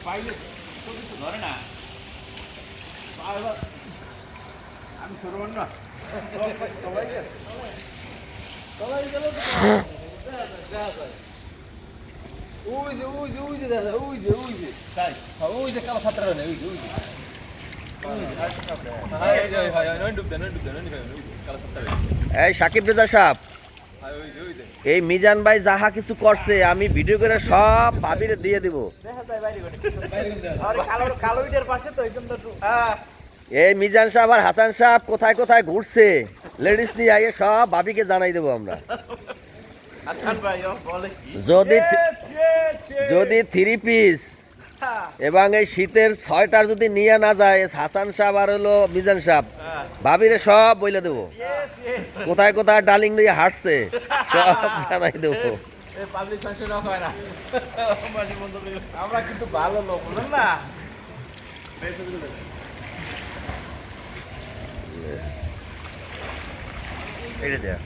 পাইলে ধরে না আমি সরবন না সবাই গেছে সবাই গেল ওই যে দাদা ওই যে তাই ওই যে কালো ছাত্র নেই ওই যে এই সাকিব রেজা সাহেব, এই মিজান ভাই যাহা কিছু করছে আমি ভিডিও করে সব ভাবিরে দিয়ে দিব। এই মিজান সাহেব আর হাসান সাহেব কোথায় কোথায় ঘুরছে লেডিস নিয়ে আইয়ে সব ভাবিকে জানাই দেবো আমরা। যদি 3 পিস এবং এই শীতের 6টার যদি নিয়ে না যায় হাসান সাহেব আর হলো মিজান সাহেব ভাবিরে সব বলে দেবো, কোথায় কোথায় ডালিং দিয়ে হাঁটছে সব জানাই দেবো। আমরা কিন্তু ভালো লোক না এটা দেয়া